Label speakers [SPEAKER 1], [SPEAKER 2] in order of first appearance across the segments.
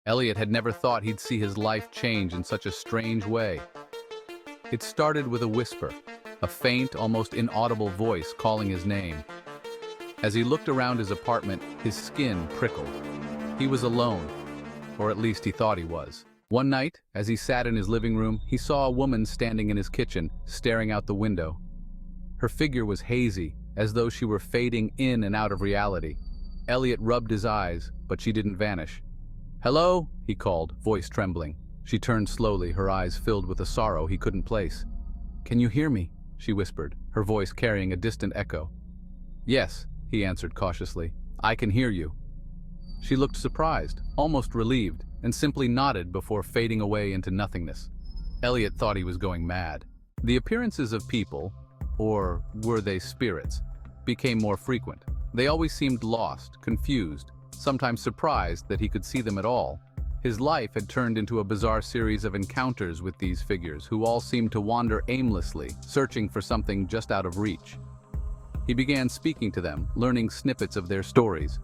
[SPEAKER 1] Elliot had never thought he'd see his life change in such a strange way. It started with a whisper, a faint, almost inaudible voice calling his name. As he looked around his apartment, his skin prickled. He was alone, or at least he thought he was. One night, as he sat in his living room, he saw a woman standing in his kitchen, staring out the window. Her figure was hazy, as though she were fading in and out of reality. Elliot rubbed his eyes, but she didn't vanish. "Hello?" he called, voice trembling. She turned slowly, her eyes filled with a sorrow he couldn't place. "Can you hear me?" she whispered, her voice carrying a distant echo. "Yes," he answered cautiously. "I can hear you." She looked surprised, almost relieved, and simply nodded before fading away into nothingness. Elliot thought he was going mad. The appearances of people, or were they spirits, became more frequent. They always seemed lost, confused, sometimes surprised that he could see them at all. His life had turned into a bizarre series of encounters with these figures, who all seemed to wander aimlessly, searching for something just out of reach. He began speaking to them, learning snippets of their stories.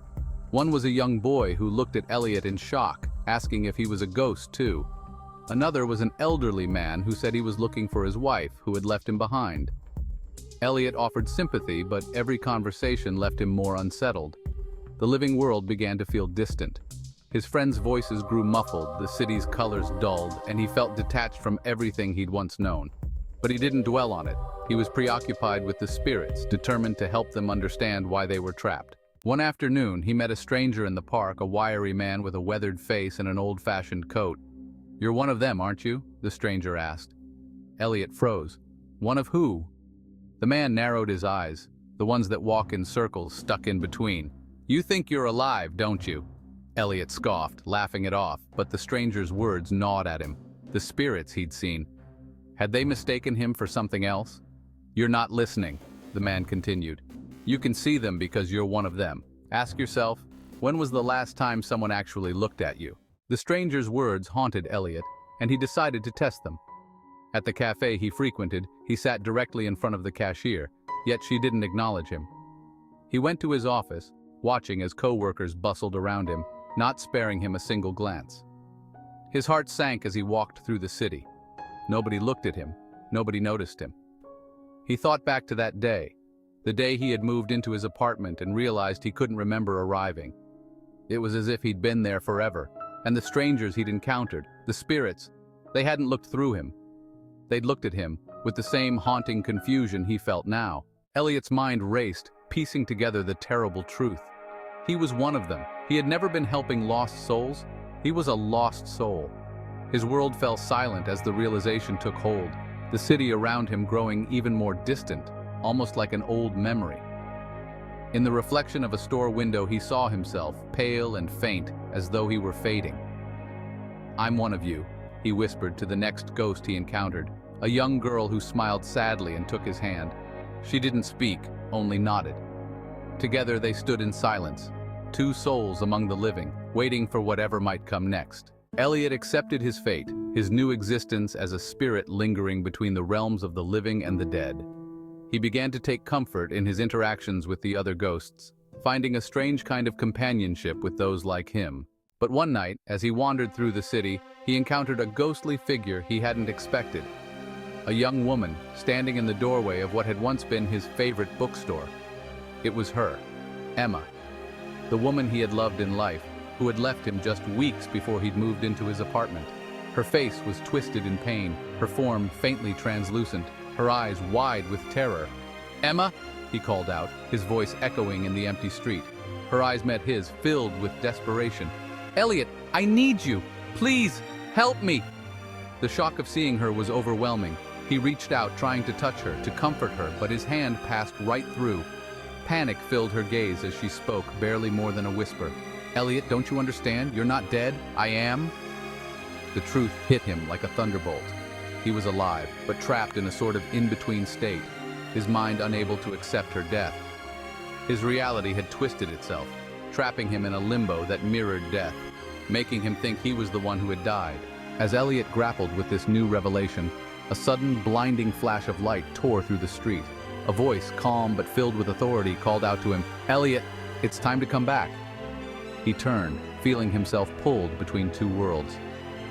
[SPEAKER 1] One was a young boy who looked at Elliot in shock, asking if he was a ghost too. Another was an elderly man who said he was looking for his wife, who had left him behind. Elliot offered sympathy, but every conversation left him more unsettled. The living world began to feel distant. His friends' voices grew muffled, the city's colors dulled, and he felt detached from everything he'd once known. But he didn't dwell on it. He was preoccupied with the spirits, determined to help them understand why they were trapped. One afternoon, he met a stranger in the park, a wiry man with a weathered face and an old-fashioned coat. "You're one of them, aren't you?" the stranger asked. Elliot froze. "One of who?" The man narrowed his eyes, the ones that walk in circles stuck in between. "You think you're alive, don't you?" Elliot scoffed, laughing it off, but the stranger's words gnawed at him. The spirits he'd seen. Had they mistaken him for something else? "You're not listening," the man continued. "You can see them because you're one of them. Ask yourself, when was the last time someone actually looked at you?" The stranger's words haunted Elliot, and he decided to test them. At the cafe he frequented, he sat directly in front of the cashier, yet she didn't acknowledge him. He went to his office, watching as co-workers bustled around him, not sparing him a single glance. His heart sank as he walked through the city. Nobody looked at him, nobody noticed him. He thought back to that day, the day he had moved into his apartment and realized he couldn't remember arriving. It was as if he'd been there forever, and the strangers he'd encountered, the spirits, they hadn't looked through him. They'd looked at him, with the same haunting confusion he felt now. Elliot's mind raced, piecing together the terrible truth. He was one of them. He had never been helping lost souls. He was a lost soul. His world fell silent as the realization took hold, the city around him growing even more distant, almost like an old memory. In the reflection of a store window, he saw himself, pale and faint, as though he were fading. "I'm one of you," he whispered to the next ghost he encountered, a young girl who smiled sadly and took his hand. She didn't speak, only nodded. Together they stood in silence, two souls among the living, waiting for whatever might come next. Elliot accepted his fate, his new existence as a spirit lingering between the realms of the living and the dead. He began to take comfort in his interactions with the other ghosts, finding a strange kind of companionship with those like him. But one night, as he wandered through the city, he encountered a ghostly figure he hadn't expected. A young woman, standing in the doorway of what had once been his favorite bookstore. It was her, Emma, the woman he had loved in life, who had left him just weeks before he'd moved into his apartment. Her face was twisted in pain, her form faintly translucent, her eyes wide with terror. "Emma," he called out, his voice echoing in the empty street. Her eyes met his, filled with desperation. "Elliot, I need you! Please, help me!" The shock of seeing her was overwhelming. He reached out, trying to touch her, to comfort her, but his hand passed right through. Panic filled her gaze as she spoke, barely more than a whisper. "Elliot, don't you understand? You're not dead. I am." The truth hit him like a thunderbolt. He was alive, but trapped in a sort of in-between state, his mind unable to accept her death. His reality had twisted itself, trapping him in a limbo that mirrored death, making him think he was the one who had died. As Elliot grappled with this new revelation, a sudden, blinding flash of light tore through the street. A voice, calm but filled with authority, called out to him, "Elliot, it's time to come back." He turned, feeling himself pulled between two worlds.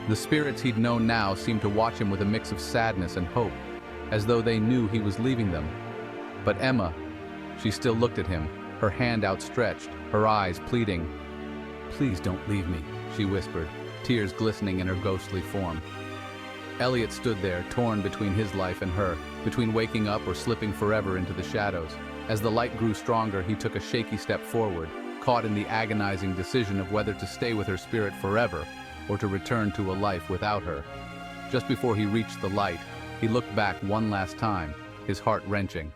[SPEAKER 1] The spirits he'd known now seemed to watch him with a mix of sadness and hope, as though they knew he was leaving them. But Emma, she still looked at him, her hand outstretched, her eyes pleading. "Please don't leave me," she whispered, tears glistening in her ghostly form. Elliot stood there, torn between his life and her, between waking up or slipping forever into the shadows. As the light grew stronger, he took a shaky step forward, caught in the agonizing decision of whether to stay with her spirit forever or to return to a life without her. Just before he reached the light, he looked back one last time, his heart wrenching.